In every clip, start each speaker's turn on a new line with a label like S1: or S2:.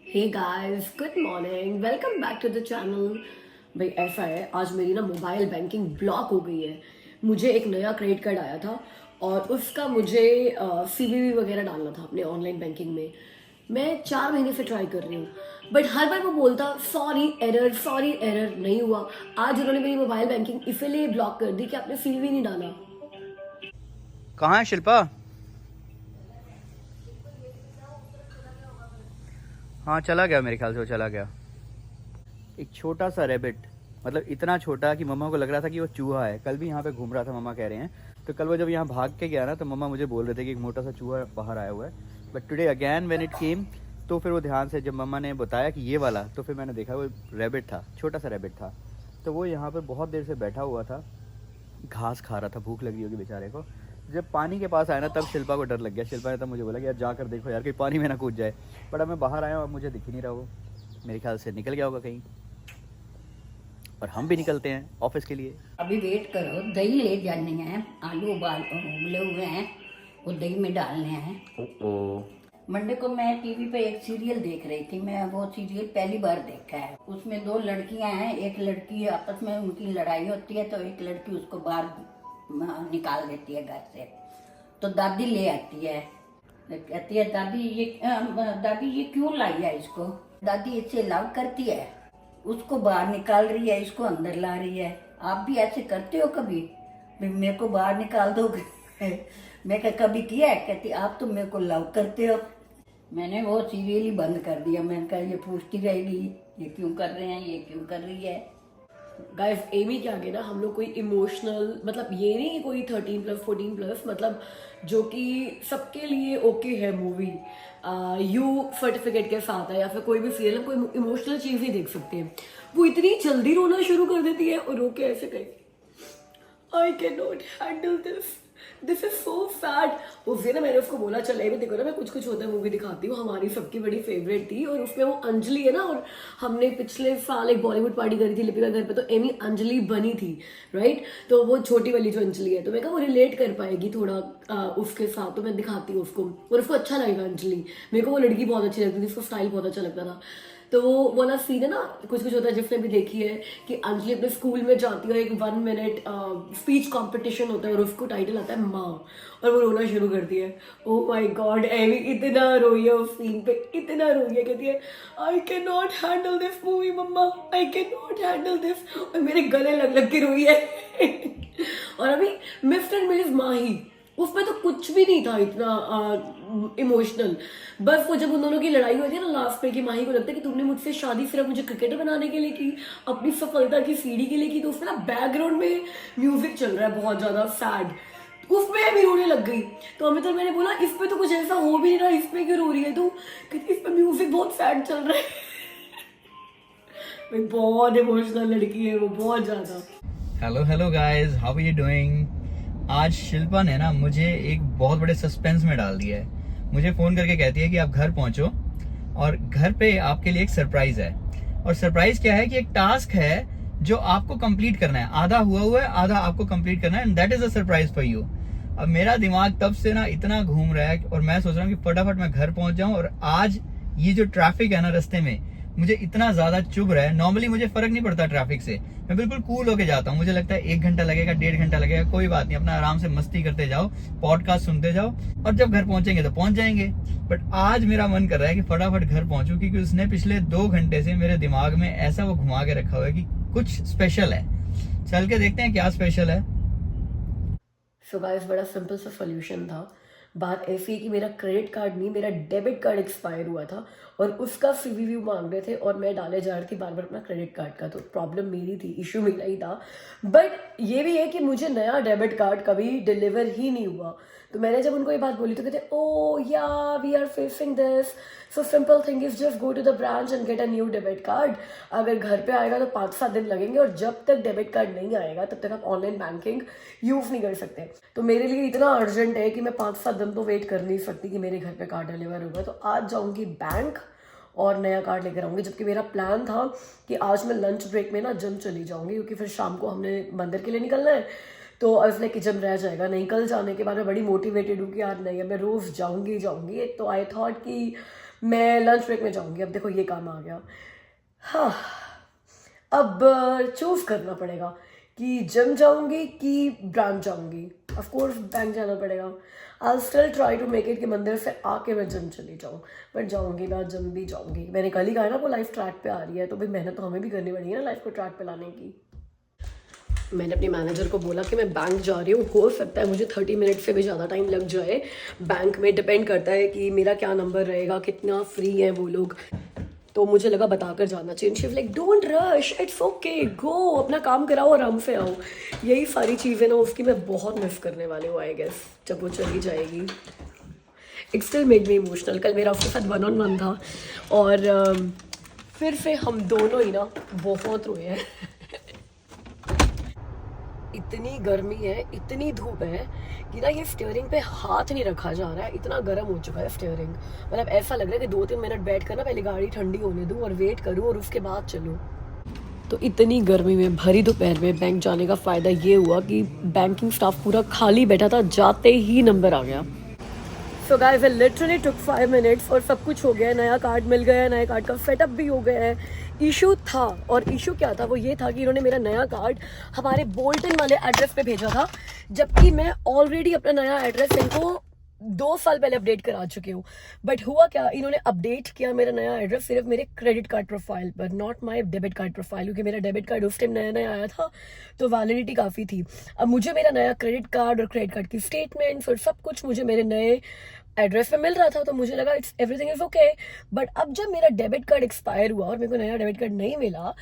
S1: Hey guys, good morning, welcome back to the channel. भाई ऐसा है, आज मेरी ना मोबाइल बैंकिंग ब्लॉक हो गई है। मुझे एक नया क्रेडिट कार्ड आया था और उसका मुझे सीवीवी वगैरह डालना था अपने ऑनलाइन बैंकिंग में। मैं 4 महीने से ट्राई कर रही हूँ, बट हर बार वो बोलता सॉरी एरर नहीं हुआ। आज उन्होंने मेरी मोबाइल बैंकिंग इसीलिए ब्लॉक कर दी कि आपने सीवीवी नहीं डाला।
S2: कहाँ है शिल्पा? हाँ चला गया, मेरे ख्याल से वो चला गया। एक छोटा सा रैबिट, मतलब इतना छोटा कि मम्मा को लग रहा था कि वो चूहा है। कल भी यहाँ पे घूम रहा था, मम्मा कह रहे हैं। तो कल वो जब यहाँ भाग के गया ना, तो मम्मा मुझे बोल रहे थे कि एक मोटा सा चूहा बाहर आया हुआ है। But today again when it came, तो फिर वो ध्यान से जब मम्मा ने बताया कि ये वाला, तो फिर मैंने देखा वो रैबिट था, छोटा सा रैबिट था। तो वो यहाँ पर बहुत देर से बैठा हुआ था, घास खा रहा था, भूख लगी होगी बेचारे को। जब पानी के पास आया ना, तब शिल्पा को डर लग गया। शिल्पा ने तब मुझे बोला कि यार जाकर देखो यार, कहीं पानी में ना कूद जाए। बट अब मैं बाहर आया और मुझे दिख ही नहीं रहा वो। मेरे ख्याल से निकल गया होगा कहीं। और हम भी निकलते हैं ऑफिस के लिए।
S3: अभी वेट करो, दही ले जाने हैं, आलू उबले हुए हैं, वो दही में डालने हैं।
S2: ओ
S3: मंडे को मैं टीवी पे एक सीरियल देख रही थी। मैं वो सीरियल पहली बार देखा है। उसमें दो लड़कियां हैं, एक लड़की आपस में उनकी लड़ाई होती है, तो एक लड़की उसको बाहर निकाल देती है घर से। तो दादी ले आती है, कहती है दादी ये क्यों लाई है इसको। दादी इससे लव करती है, उसको बाहर निकाल रही है, इसको अंदर ला रही है। आप भी ऐसे करते हो कभी? मेरे को बाहर निकाल दोगे? मैं क्या कभी किया है? कहती आप तो मेरे को लव करते हो। मैंने वो सीरियल ही बंद कर दिया। मैंने कहा ये पूछती रहेगी ये क्यों कर रहे हैं, ये क्यों कर रही है।
S1: गाइस, एमी के आगे ना हम लोग कोई इमोशनल, मतलब ये नहीं कि कोई 13+ 14+, मतलब जो कि सबके लिए ओके है मूवी, यू सर्टिफिकेट के साथ है या फिर कोई भी सीरियल, हम कोई इमोशनल चीज ही देख सकते हैं। वो इतनी जल्दी रोना शुरू कर देती है और रो के ऐसे कहेगी आई can not handle this is so sad. उस दिन ना मैंने उसको बोला चल एमी देखो ना, मैं कुछ कुछ होता है मूवी दिखाती हूँ, हमारी सबकी बड़ी फेवरेट थी। और उसमें वो अंजलि है ना, और हमने पिछले साल एक बॉलीवुड पार्टी करी थी लिपिका घर पे, तो एमी अंजलि बनी थी, राइट। तो वो छोटी वाली जो अंजलि है, तो मैं कहा वो रिलेट कर पाएगी थोड़ा उसके साथ, तो मैं दिखाती हूँ उसको और उसको अच्छा लगेगा अंजलि। मेरे को वो लड़की बहुत अच्छी लगती थी, उसका स्टाइल बहुत अच्छा लगता था। तो वो वाला सीन है ना, कुछ कुछ होता है, जिसने भी देखी है कि अंजलि अपने स्कूल में जाती है, एक 1 मिनट स्पीच कंपटीशन होता है और उसको टाइटल आता है माँ, और वो रोना शुरू करती है। ओ माय गॉड, एमी इतना रोई है उस सीन पे, इतना रोई है, कहती है I can not handle this movie mamma, I can not handle this. और मेरे गले लग लग के रोई है। और अभी मिस्टर एंड मिसेस माही, उसमें तो कुछ भी नहीं था इतना इमोशनल। बस वो जब उन दोनों की लड़ाई होती है ना लास्ट में, कि माही को लगता है कि तुमने मुझसे शादी सिर्फ मुझे क्रिकेटर बनाने के लिए की, अपनी सफलता की सीढ़ी के लिए की, तो उसमें ना बैकग्राउंड में म्यूजिक चल रहा है बहुत ज्यादा सैड, उसमें भी रोने लग गई। तो अमित और मैंने बोला इसमें तो कुछ ऐसा हो भी नहीं रहा, इसमें क्यों रो रही है तू? कहती इसमें म्यूजिक बहुत सैड चल रहा है। भाई बहुत इमोशनल लड़की है वो, बहुत ज्यादा।
S2: Hello hello guys, how are you doing? आज शिल्पा ने ना मुझे एक बहुत बड़े सस्पेंस में डाल दिया है। मुझे फोन करके कहती है कि आप घर पहुंचो और घर पे आपके लिए एक सरप्राइज है। और सरप्राइज क्या है कि एक टास्क है जो आपको कंप्लीट करना है। आधा हुआ है, आधा आपको कंप्लीट करना है, and that is a surprise for you. अब मेरा दिमाग तब से ना इतना घूम रहा है और मैं सोच रहा हूँ कि फटाफट मैं घर पहुंच जाऊं। और आज ये जो ट्रैफिक है ना रास्ते में, मुझे इतना ज्यादा चुभ रहा है। नॉर्मली मुझे फर्क नहीं पड़ता ट्रैफिक से, मैं बिल्कुल कूल होके जाता हूँ। मुझे लगता है 1 घंटा लगेगा, 1.5 घंटा लगेगा, कोई बात नहीं, अपना आराम से मस्ती करते जाओ, पॉडकास्ट सुनते जाओ, और जब घर पहुंचेंगे तो पहुंच जाएंगे। बट आज मेरा मन कर रहा है कि फटाफट घर पहुंचूं, क्योंकि उसने पिछले 2 घंटे से मेरे दिमाग में ऐसा वो घुमा के रखा हुआ है कि कुछ स्पेशल है। चल के देखते हैं क्या स्पेशल है।
S1: सो गाइस, बड़ा सिंपल सा सोल्यूशन था। बात ऐसी है कि मेरा क्रेडिट कार्ड नहीं, मेरा डेबिट कार्ड एक्सपायर हुआ था और उसका सीवीवी मांग रहे थे और मैं डाले जा रही थी बार बार अपना क्रेडिट कार्ड का। तो प्रॉब्लम मेरी थी, इशू मेरा ही था। बट ये भी है कि मुझे नया डेबिट कार्ड कभी डिलीवर ही नहीं हुआ। तो मैंने जब उनको ये बात बोली तो कहते oh yeah we are facing this, so simple thing is just go to the branch and get a new debit card. अगर घर पे आएगा तो 5-7 दिन लगेंगे, और जब तक डेबिट कार्ड नहीं आएगा तब तक आप ऑनलाइन बैंकिंग यूज नहीं कर सकते। तो मेरे लिए इतना अर्जेंट है कि मैं 5-7 दिन तो वेट कर नहीं सकती कि मेरे घर पे कार्ड डिलीवर होगा। तो आज जाऊंगी बैंक और नया कार्ड लेकर आऊंगी। जबकि मेरा प्लान था कि आज मैं लंच ब्रेक में ना जिम चली जाऊंगी, क्योंकि फिर शाम को हमने मंदिर के लिए निकलना है। तो अब कि जिम रह जाएगा नहीं। कल जाने के बाद मैं बड़ी मोटिवेटेड हूँ कि यार नहीं, मैं रोज जाऊंगी। तो आई थॉट कि मैं लंच ब्रेक में जाऊंगी। अब देखो ये काम आ गया। हाँ, अब चूज करना पड़ेगा कि जिम जाऊंगी कि ब्रांच जाऊंगी। ऑफ कोर्स बैंक जाना पड़ेगा। I still try to make it कि मंदिर से आके मैं जिम चली जाऊँ, बट जाऊंगी ना, जिम भी जाऊंगी। मैंने कल ही कहा ना वो लाइफ ट्रैक पे आ रही है, तो भाई मेहनत तो हमें भी करनी पड़ेगी ना लाइफ को ट्रैक पे लाने की। मैंने अपने मैनेजर को बोला कि मैं बैंक जा रही हूँ, हो सकता है मुझे 30 मिनट से भी ज़्यादा टाइम लग जाए। बैंक में डिपेंड करता है कि मेरा क्या नंबर रहेगा, कितना फ्री है वो लोग, तो मुझे लगा बताकर जाना चाहिए। She was like don't rush, it's okay, go, अपना काम कराओ, आराम से आओ। यही सारी चीज़ें ना उसकी मैं बहुत मिस करने वाली हूँ आई गेस, जब वो चली जाएगी। It still made me emotional. कल मेरा उसके साथ 1-on-1 था और फिर से हम दोनों ही ना बहुत रोए हैं। इतनी गर्मी है, इतनी धूप है कि ना ये स्टीयरिंग पे हाथ नहीं रखा जा रहा है, इतना गर्म हो चुका है स्टीयरिंग। मतलब ऐसा लग रहा है कि 2-3 मिनट बैठ कर ना पहले गाड़ी ठंडी होने दूँ और वेट करूँ और उसके बाद चलूँ। तो इतनी गर्मी में भरी दोपहर में बैंक जाने का फ़ायदा ये हुआ कि बैंकिंग स्टाफ पूरा खाली बैठा था, जाते ही नंबर आ गया। So guys it literally took 5 minutes और सब कुछ हो गया है। नया कार्ड मिल गया है, नए कार्ड का सेटअप भी हो गया है। इशू था, और इशू क्या था वो ये था कि इन्होंने मेरा नया कार्ड हमारे बोल्टन वाले एड्रेस पे भेजा था, जबकि मैं ऑलरेडी अपना नया एड्रेस इनको 2 साल पहले अपडेट करा चुकी हूँ। बट हुआ क्या, इन्होंने अपडेट किया मेरा नया एड्रेस सिर्फ मेरे क्रेडिट कार्ड प्रोफाइल पर, not my debit card profile, क्योंकि मेरा डेबिट कार्ड उस टाइम नया नया आया था तो वैलिडिटी काफ़ी थी। अब मुझे मेरा नया क्रेडिट कार्ड और क्रेडिट कार्ड की स्टेटमेंट्स और सब कुछ मुझे मेरे नए एड्रेस पे मिल रहा था, तो मुझे लगा it's everything is okay. But अब जब मेरा डेबिट कार्ड एक्सपायर हुआ और मेरे को नया डेबिट कार्ड नहीं मिला,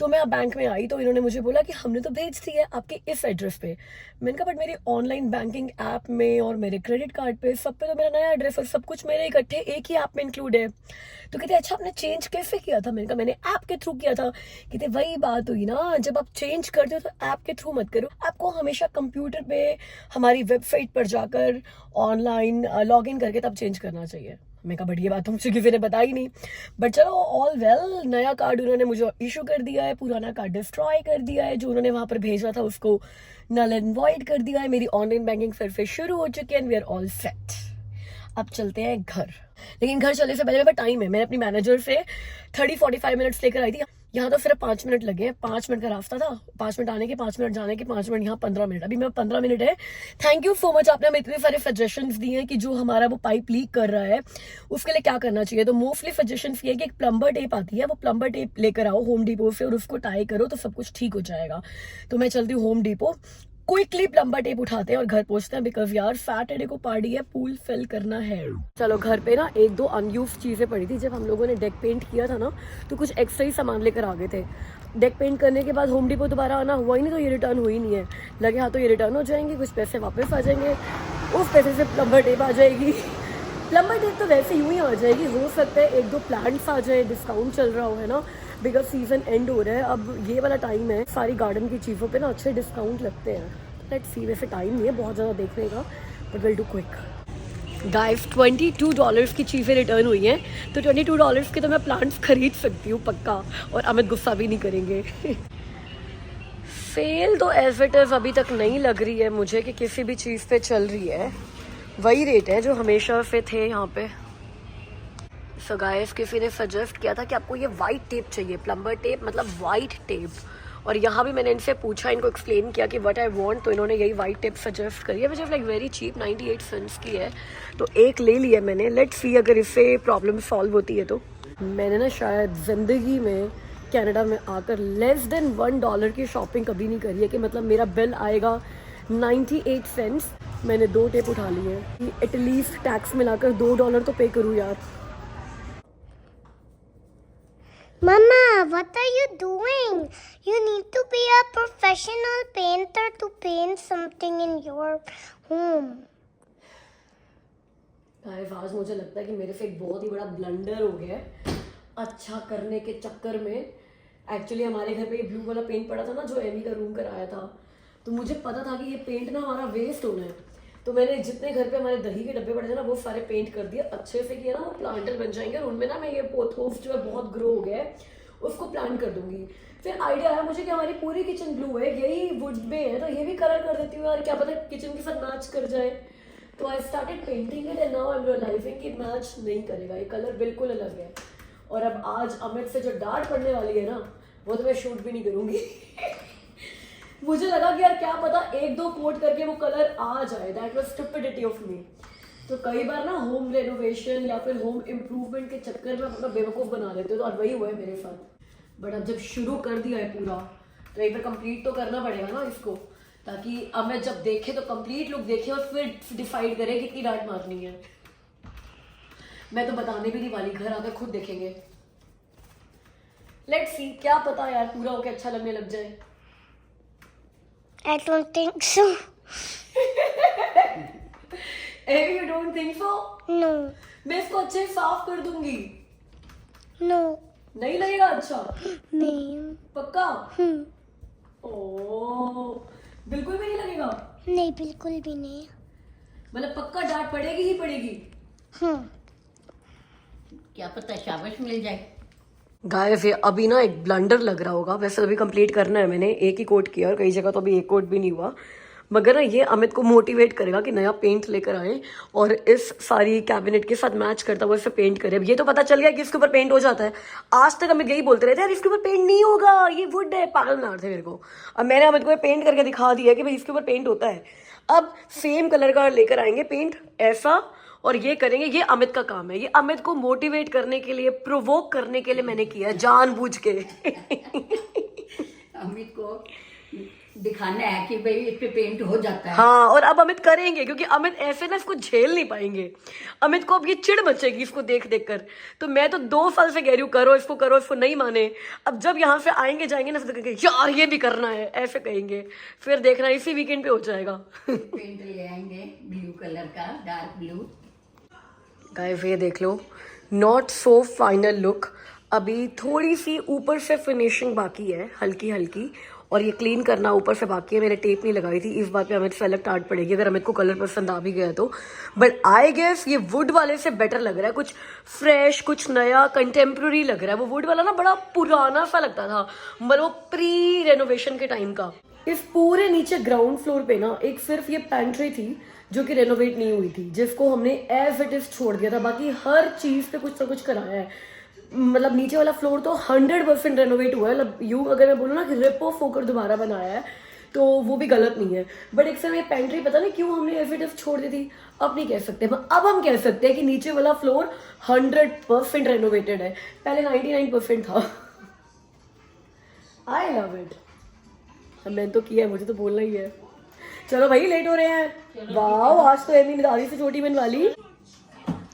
S1: तो मैं बैंक में आई तो इन्होंने मुझे बोला कि हमने तो भेज दी है आपके इस एड्रेस पे। मैंने कहा बट मेरी ऑनलाइन बैंकिंग ऐप में और मेरे क्रेडिट कार्ड पे सब पे तो मेरा नया एड्रेस और सब कुछ मेरे इकट्ठे एक ही ऐप में इंक्लूड है। तो कहते अच्छा आपने चेंज कैसे किया था? मैंने कहा मैंने ऐप के थ्रू किया था। कहते वही बात हुई ना, जब आप चेंज करते हो तो ऐप के थ्रू मत करो, आपको हमेशा कंप्यूटर पे हमारी वेबसाइट पर जाकर ऑनलाइन लॉग इन करके तब चेंज करना चाहिए। मैं कहा बट ये बात तो मुझे किसी ने बताई नहीं। बट चलो ऑल वेल, नया कार्ड उन्होंने मुझे इशू कर दिया है, पुराना कार्ड डिस्ट्रॉय कर दिया है, जो उन्होंने वहां पर भेजा था उसको नल एंड वॉइड कर दिया है। मेरी ऑनलाइन बैंकिंग फिर से शुरू हो चुकी है and we are all set. अब चलते हैं घर, लेकिन घर चलने से पहले मेरे पास टाइम है। मैंने अपनी मैनेजर से 30-45 मिनट्स लेकर आई थी, यहाँ तो सिर्फ 5 मिनट लगे हैं। 5 मिनट का रास्ता था, 5 मिनट आने के, 5 मिनट जाने के, 5 मिनट यहाँ, 15 मिनट। अभी मैं 15 मिनट है। थैंक यू सो मच, आपने हमें इतने सारे सजेशंस दिए हैं कि जो हमारा वो पाइप लीक कर रहा है उसके लिए क्या करना चाहिए। तो मोस्टली सजेशंस ये है कि एक प्लम्बर टेप आती है, वो प्लम्बर टेप लेकर आओ होम डिपो से और उसको टाई करो तो सब कुछ ठीक हो जाएगा। तो मैं चलती हूँ home depot, quickly plumber tape उठाते हैं और घर पहुंचते हैं, बिकॉज यार सैटरडे को पार्टी है, पूल फिल करना है। चलो घर पे ना 1-2 अनयूज चीजें पड़ी थी। जब हम लोगों ने डेक पेंट किया था ना तो कुछ एक्स्ट्रा ही सामान लेकर आ गए थे। डेक पेंट करने के बाद होम डिपो दोबारा आना हुआ ही नहीं, तो ये रिटर्न हुई नहीं है। लगे हाँ तो ये रिटर्न हो जाएंगे, कुछ पैसे वापस आ जाएंगे, उस पैसे से प्लम्बर टेप आ जाएगी। प्लम्बर टेप तो वैसे यूं ही आ जाएगी, हो सकता है 1-2 प्लांट्स आ जाए, डिस्काउंट चल रहा हो, है ना, बिकॉज सीजन एंड हो रहा है। अब ये वाला टाइम है, सारी गार्डन की चीज़ों पे ना अच्छे डिस्काउंट लगते हैं। लेट्स सी, वैसे टाइम नहीं है बहुत ज़्यादा देखने का, but will do quick. Guys $22 की चीज़ें रिटर्न हुई हैं, तो $22 के तो मैं प्लांट्स खरीद सकती हूँ पक्का, और अमित गुस्सा भी नहीं करेंगे। सेल तो एज इट इज़ अभी तक नहीं लग रही है मुझे कि किसी भी चीज़ पे चल रही है, वही रेट है जो हमेशा से थे यहाँ पे। सो गाइस किसी ने सजेस्ट किया था कि आपको ये वाइट टेप चाहिए, प्लम्बर टेप मतलब वाइट टेप, और यहाँ भी मैंने इनसे पूछा, इनको एक्सप्लेन किया कि व्हाट आई वांट, तो इन्होंने यही वाइट टेप सजेस्ट करी है, which is like very cheap, 98 cents की है। तो एक ले लिया मैंने, लेट्स सी अगर इससे प्रॉब्लम सॉल्व होती है तो। मैंने ना शायद ज़िंदगी में कनाडा में आकर लेस देन $1 की शॉपिंग कभी नहीं करी है, कि मतलब मेरा बिल आएगा 98 सेंट्स, मैंने 2 टेप उठा लिए हैं। एटलीस्ट टैक्स मिलाकर $2 तो पे करूँ यार।
S4: Mama, what are you doing? You need to be a professional painter to paint something in your home.
S1: Guys आज मुझे लगता है कि मेरे से एक बहुत ही बड़ा ब्लंडर हो गया है अच्छा करने के चक्कर में। एक्चुअली हमारे घर पे ये ब्लू वाला पेंट पड़ा था ना, जो एमी का रूम कराया था, तो मुझे पता था कि ये पेंट ना हमारा वेस्ट होना है, तो मैंने जितने घर पे हमारे दही के डब्बे पड़े थे ना वो सारे पेंट कर दिए, अच्छे से किया ना, वो प्लांटर बन जाएंगे, और उनमें ना मैं ये पोथोस जो है बहुत ग्रो हो गया है उसको प्लांट कर दूंगी। फिर आइडिया आया मुझे कि हमारी पूरी किचन ब्लू है, यही वुड में है, तो ये भी कलर कर देती हूँ यार, क्या पता किचन के साथ मैच कर जाए। तो I started painting it and now I am realising कि मैच नहीं करेगा, ये कलर बिल्कुल अलग है। और अब आज अमित से जो डांट पड़ने वाली है ना, वो तो मैं शूट भी नहीं करूंगी। मुझे लगा कि यार क्या पता एक दो कोट करके वो कलर आ जाए, that was stupidity of me. तो कई बार ना होम रेनोवेशन या फिर होम इम्प्रूवमेंट के चक्कर में अपना बेवकूफ़ बना लेते हो, तो और वही हुआ है मेरे साथ। बट अब जब शुरू कर दिया है पूरा, तो एक बार कंप्लीट तो करना पड़ेगा ना इसको, ताकि अमित जब देखे तो कंप्लीट लुक देखे और फिर डिसाइड करे कितनी डांट मारनी है। मैं तो बताने भी नहीं वाली, घर आकर खुद देखेंगे। लेट्स सी, क्या पता यार पूरा होके अच्छा लगने लग जाए।
S4: I don't think so.
S1: Amy, you don't think so?
S4: No.
S1: मैं इसको अच्छे से साफ कर दूंगी।
S4: No.
S1: नहीं लगेगा अच्छा?
S4: नहीं।
S1: पक्का? ओह, बिल्कुल भी नहीं लगेगा?
S4: नहीं, बिल्कुल भी नहीं।
S1: मतलब पक्का डांट पड़ेगी ही पड़ेगी?
S3: क्या पता शाबाश मिल जाए।
S1: गाइस, ये अभी ना एक ब्लंडर लग रहा होगा, वैसे अभी कंप्लीट करना है मैंने, एक ही कोट किया और कई जगह तो अभी एक कोट भी नहीं हुआ। मगर ना ये अमित को मोटिवेट करेगा कि नया पेंट लेकर आए और इस सारी कैबिनेट के साथ मैच करता हुआ इसे पेंट करे। अब ये तो पता चल गया कि इसके ऊपर पेंट हो जाता है। आज तक अमित यही बोलते रहते यार इसके ऊपर पेंट नहीं होगा, ये वुड है, पागल बना रहे थे मेरे को। अब मैंने अमित को पेंट करके दिखा दिया कि भाई इसके ऊपर पेंट होता है। अब सेम कलर का लेकर आएंगे पेंट ऐसा, और ये करेंगे। ये अमित का काम है, ये अमित को मोटिवेट करने के लिए, प्रोवोक करने के लिए मैंने किया जानबूझ के।
S3: अमित को दिखाना है कि भाई इस पे पेंट हो जाता है।
S1: हाँ, और अब अमित करेंगे क्योंकि अमित ऐसे ना इसको झेल नहीं पाएंगे। अमित को अब ये चिढ़ मचेगी इसको देख देख कर। तो मैं तो 2 साल से कह रही हूँ करो इसको नहीं माने। अब जब यहाँ से आएंगे जाएंगे ना, फिर कहेंगे यार ये भी करना है, ऐसे कहेंगे। फिर देखना इसी वीकेंड पे हो जाएगा।
S3: पेंट ले आएंगे ब्लू कलर का, डार्क ब्लू।
S1: गाइस, ये देख लो, नॉट सो फाइनल लुक। अभी थोड़ी सी ऊपर से फिनिशिंग बाकी है, हल्की हल्की, और ये क्लीन करना ऊपर से बाकी है। मैंने टेप नहीं लगाई थी, इस बात पे अमित से अलग डांट पड़ेगी अगर अमित को कलर पसंद आ भी गया तो। बट आई गेस ये वुड वाले से बेटर लग रहा है, कुछ फ्रेश, कुछ नया, कंटेम्प्रेरी लग रहा है। वो वुड वाला ना बड़ा पुराना सा लगता था, मतलब वो प्री रेनोवेशन के टाइम का। इस पूरे नीचे ग्राउंड फ्लोर पे ना एक सिर्फ ये पैंट्री थी जो कि रेनोवेट नहीं हुई थी, जिसको हमने एज इट इज छोड़ दिया था। बाकी हर चीज पे कुछ ना कुछ कराया है। मतलब नीचे वाला फ्लोर तो 100% रेनोवेट हुआ है। मतलब यूं अगर मैं बोलूँ ना कि रिप ऑफ होकर दोबारा बनाया है, तो वो भी गलत नहीं है। बट एक समय पेंट्री पता नहीं क्यों हमने एज इट इज छोड़ दी थी, अब नहीं कह सकते। अब हम कह सकते हैं कि नीचे वाला फ्लोर 100% रेनोवेटेड है, पहले 99% था। I love it. मैंने तो किया है, मुझे तो बोलना ही है। चलो भाई, लेट हो रहे हैं। वाह, आज तो एमी ने दादी से छोटी बनवा ली।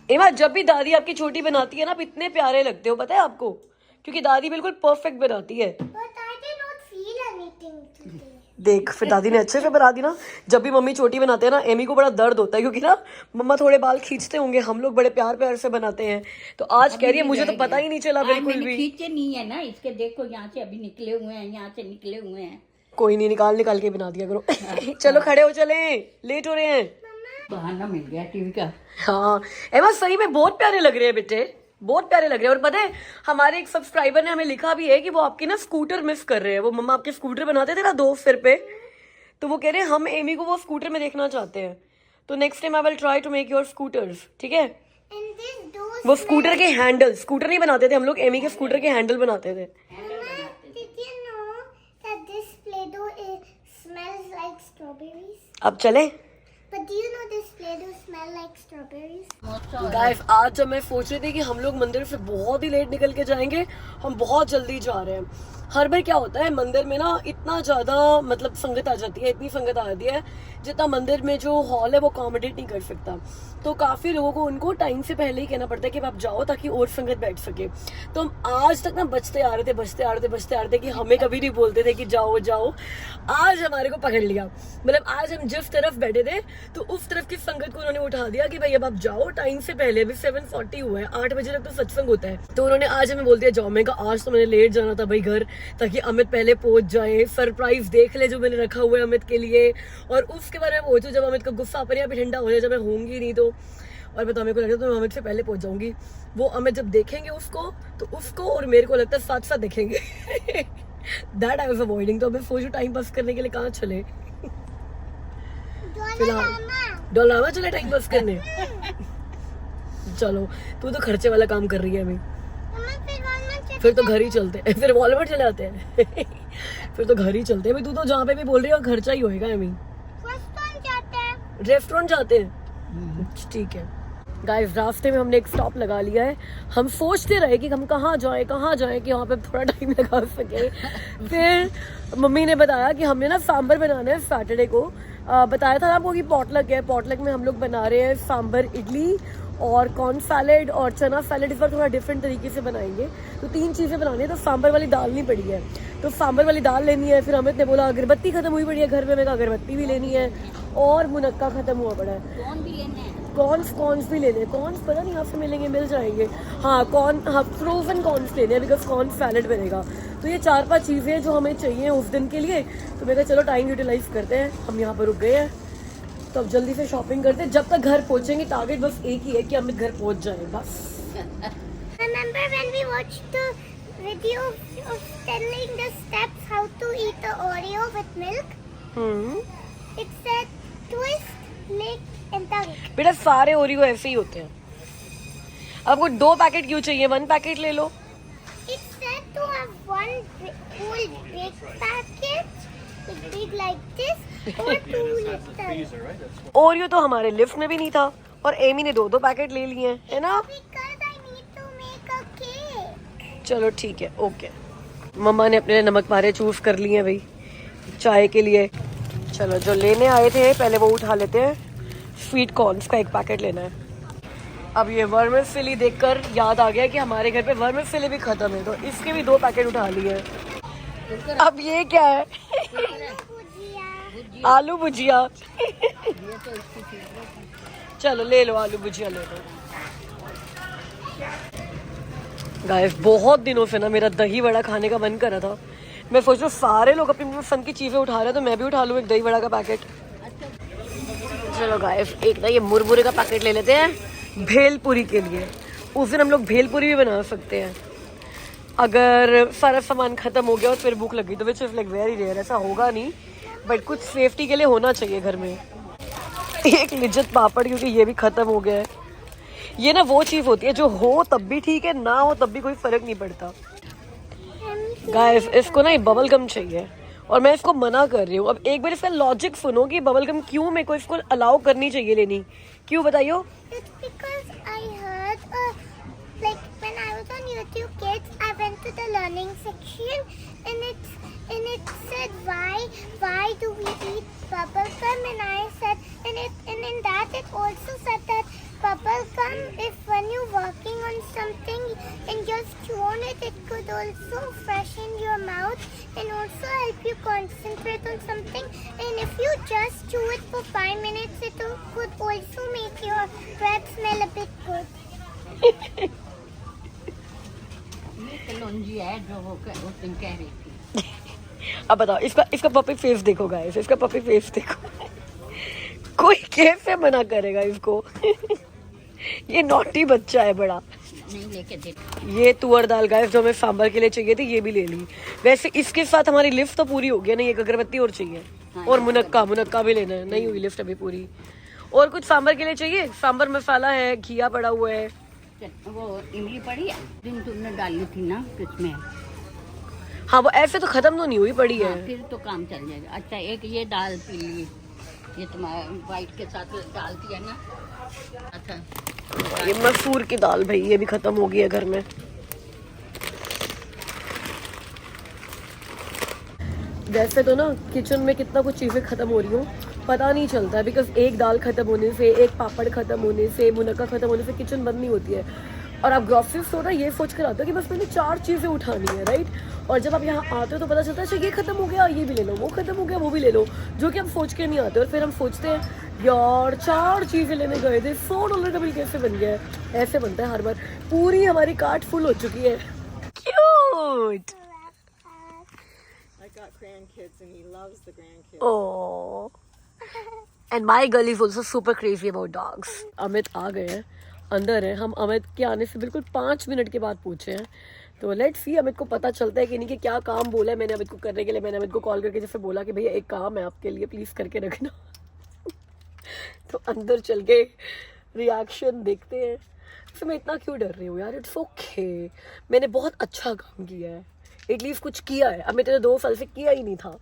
S1: एमा, जब भी दादी आपकी छोटी बनाती है ना, आप इतने प्यारे लगते हो, पता है आपको, क्योंकि दादी बिल्कुल परफेक्ट बनाती है।
S4: But I did not feel anything today.
S1: देख, फिर दादी ने अच्छे से बना दी ना। जब भी मम्मी छोटी बनाते हैं ना, एमी को बड़ा दर्द होता है, क्योंकि ना मम्मा थोड़े बाल खींचते होंगे, हम लोग बड़े प्यार प्यार से बनाते हैं। तो आज कह रही है मुझे तो पता ही नहीं चला बिल्कुल भी।
S3: खींचे नहीं है ना इसके, देखो यहाँ से अभी निकले हुए हैं, यहाँ से निकले हुए हैं।
S1: कोई नहीं, निकाल के बना दिया करो। चलो खड़े हो, चले, लेट हो रहे हैं।
S3: बहाना मिल गया टीवी का।
S1: हाँ एमा, सही में बहुत प्यारे लग रहे हैं बेटे, बहुत प्यारे लग रहे हैं। और पता है, हमारे एक सब्सक्राइबर ने हमें लिखा भी है कि वो आपकी ना स्कूटर मिस कर रहे हैं। वो मम्मा आपके स्कूटर बनाते थे ना 2 सिर पे, तो वो कह रहे हैं हम एमी को वो स्कूटर में देखना चाहते हैं। तो next time I will try to make your scooters, ठीक है।
S4: And this those.
S1: वो स्कूटर के हैंडल, स्कूटर नहीं बनाते थे हम लोग, एमी के स्कूटर के हैंडल बनाते थे।
S4: Mama, did you know that this Play-Doh smells like strawberries?
S1: अब चले।
S4: But do you know this Play-Doh smell like strawberries?
S1: Guys, आज जब मैं सोच रही थी कि हम लोग मंदिर से बहुत ही लेट निकल के जाएंगे, हम बहुत जल्दी जा रहे हैं। हर बार क्या होता है, मंदिर में ना इतना ज़्यादा मतलब संगत आ जाती है, इतनी संगत आ जाती है जितना मंदिर में जो हॉल है वो अकोमोडेट नहीं कर सकता। तो काफ़ी लोगों को उनको टाइम से पहले ही कहना पड़ता है कि आप जाओ ताकि और संगत बैठ सके। तो हम आज तक ना बचते आ रहे थे कि हमें कभी नहीं बोलते थे कि जाओ जाओ। आज हमारे को पकड़ लिया, मतलब आज हम जिस तरफ बैठे थे तो उस तरफ की संगत को उन्होंने उठा दिया कि भाई अब आप जाओ टाइम से पहले। अभी 7:40 हुआ है, 8 बजे तक तो सत्संग होता है। तो उन्होंने आज हमें बोल दिया जाओ। मैं कहा आज तो मैंने लेट जाना था भाई घर, ताकि अमित पहले पहुंच जाए, सरप्राइज देख ले जो मैंने रखा हुआ है अमित के लिए, और उसके बारे में पहुंचू जब अमित का गुस्सा पर या ठंडा हो जाए, जब मैं होंगी नहीं तो। और बताओ, मेरे को लगता है तो मैं अमित से पहले पहुंच जाऊंगी। वो अमित जब देखेंगे उसको, तो उसको और मेरे को लगता है साथ साथ देखेंगे। That I was avoiding. तो अभी सोचो टाइम पास करने के लिए कहाँ चले।
S4: Mama,
S1: डोलावा चले टाइम पास करने। चलो तू तो खर्चे वाला काम कर रही है अभी। फिर तो घर ही चलते हैं, फिर वॉलमार्ट चले आते हैं। फिर तो घर ही चलते हैं। तू तो जहाँ पे भी बोल रही है खर्चा ही होएगा अभी। रेस्टोरेंट जाते हैं, ठीक है। गाइस रास्ते में हमने एक स्टॉप लगा लिया है। हम सोचते रहे कि हम कहाँ जाएं कि वहाँ पे थोड़ा टाइम लगा सके। फिर मम्मी ने बताया कि हमने ना सांभर बनाना है सैटरडे को। बताया था आपको कि पॉटलक है, पॉटलक में हम लोग बना रहे हैं सांभर इडली और कॉर्न सैलेड और चना सैलेड। इस बार थोड़ा डिफरेंट तरीके से बनाएंगे। तो 3 चीज़ें बनानी है। तो सांभर वाली दाल नहीं पड़ी है, तो सांभर वाली दाल लेनी है। फिर अमित ने बोला अगरबत्ती खत्म हुई पड़ी है घर में, मैं अगरबत्ती भी लेनी है और मुनक्का खत्म हुआ पड़ा है। कॉर्न्स भी लेने हैं। कॉर्न्स पता नहीं यहाँ से मिलेंगे, मिल जाएंगे। हाँ फ्रोजन कॉर्न्स लेने हैं बिकॉज कॉर्न सैलेड बनेगा। तो ये 4-5 चीज़ें जो हमें चाहिए उस दिन के लिए। तो मैं कहा चलो टाइम यूटिलाइज करते हैं। हम यहाँ पर रुक गए हैं तो अब जल्दी से शॉपिंग करते हैं। जब तक घर पहुँचेंगे टारगेट बस एक ही है कि अमित घर पहुँच जाए बस।
S4: Remember when we watched the video of telling the steps how to eat the Oreo with milk? It said twist, lick and dunk.
S1: बेटा सारे ओरियो ऐसे ही होते हैं। आपको 2 पैकेट क्यों चाहिए? 1 पैकेट ले लो।
S4: It said to have one whole big packet, big like this, or 2 little.
S1: Oreo तो हमारे लिफ्ट में भी नहीं था और एमी ने 2 पैकेट ले लिए हैं, है ना?
S4: Because I need to make a cake.
S1: चलो ठीक है, ओके। मम्मा ने अपने लिए नमक पारे चूज कर लिए हैं भाई चाय के लिए। चलो जो लेने आए थे पहले वो उठा लेते हैं। स्वीट कॉर्न्स का 1 पैकेट लेना है। अब ये वर्मिसेली देखकर याद आ गया कि हमारे घर पे वर्मिसेली भी खत्म है, तो इसके भी 2 पैकेट उठा लिए हैं। अब ये क्या है? आलू भुजिया। चलो ले लो आलू भुजिया ले लो। गाइस बहुत दिनों से ना मेरा दही वड़ा खाने का मन कर रहा था। मैं सोच रहा हूँ सारे लोग अपनी पसंद की चीज़ें उठा रहे हैं तो मैं भी उठा लूँ एक दही वड़ा का पैकेट। चलो गाइस एक ना ये मुरमुरे का पैकेट ले लेते हैं भेलपुरी के लिए। उस दिन हम लोग भेलपुरी भी बना सकते हैं अगर सारा सामान खत्म हो गया और फिर भूख लगी तो। Which is like very rare, ऐसा होगा नहीं बट कुछ सेफ्टी के लिए होना चाहिए घर में। एक लिज्जत पापड़ क्योंकि ये भी खत्म हो गया है। ये ना वो चीज़ होती है जो हो तब भी ठीक है, ना हो तब भी कोई फर्क नहीं पड़ता। गाइस इसको ना ये बबल गम चाहिए और मैं इसको मना कर रही हूँ। अब एक बार इसका लॉजिक सुनो कि बबल गम क्यों मेरे को इसको अलाउ करनी चाहिए लेनी, क्यों बताइयो?
S4: It's because I heard, like when I was on YouTube Kids, I went to the learning section and it said why do we eat bubble gum, and I said and in that it also said that bubble gum, if when you're working on something and just chew on it, it could also freshen your mouth and also help you concentrate on something. And if you just chew it for 5 minutes, it could also make your breath smell a bit good.
S3: ये कलौंजी है जो वो उस दिन कह रही थी।
S1: अब बताओ इसका पपी फेस देखो गाइस, इसका पपी फेस देखो। कोई कैसे मना करेगा इसको? ये नॉटी बच्चा है बड़ा।
S3: नहीं लेके दे।
S1: ये तुअर दाल गाइस जो हमें सांभर के लिए चाहिए थी ये भी ले ली। वैसे इसके साथ हमारी लिफ्ट तो पूरी हो गई, नहीं एक अगरबत्ती और चाहिए। और मुनक्का भी लेना है, नहीं हुई लिफ्ट अभी पूरी। और कुछ सांभर के लिए चाहिए? सांभर मसाला है, घिया पड़ा हुआ है।
S3: वो इमली पड़ी है दिन तुमने डाली थी ना किसमें?
S1: हाँ वो ऐसे तो खत्म तो नहीं हुई पड़ी है।
S3: फिर तो काम चल जाएगा। अच्छा एक ये दाल पी ली, ये तुम्हारा वाइट के साथ डालती है ना। अच्छा
S1: ये मसूर की दाल भाई ये भी खत्म हो गई है घर में। वैसे तो ना किचन में कितना कुछ चीज़ें खत्म हो रही हो पता नहीं चलता है बिकॉज एक दाल खत्म होने से, एक पापड़ खत्म होने से, मुनक्का खत्म होने से किचन बंद नहीं होती है। और आप ग्रॉसरी स्टोर ना ये सोच कर आते हो कि बस मैंने 4 चीज़ें उठानी है, राइट? और जब आप यहाँ आते हो तो पता चलता है अच्छा ये खत्म हो गया ये भी ले लो, वो खत्म हो गया वो भी ले लो, जो कि हम सोच के नहीं आते। और फिर हम सोचते हैं यार 4 चीज़ें लेने गए थे, $100 का बिल कैसे बन गया है? ऐसे बनता है हर बार। पूरी हमारी कार्ट फुल हो चुकी है। Cute.
S5: I got grandkids and he loves the grandkids.
S1: Oh. And my girl is also super crazy about dogs. Amit आ गए हैं, अंदर है। हम अमित के आने से बिल्कुल 5 मिनट के बाद पूछे हैं, तो लेट्स सी अमित को पता चलता है कि नहीं कि क्या काम बोला है मैंने अमित को करने के लिए। मैंने अमित को कॉल करके जैसे बोला कि भैया एक काम है आपके लिए प्लीज करके रखना। तो अंदर चल के रिएक्शन देखते हैं। फिर मैं इतना क्यों डर रही हूँ यार, इट्स ओके। मैंने बहुत अच्छा काम किया है, एटलीस्ट कुछ किया है। अब मैं तेरे 2 साल से किया ही नहीं था।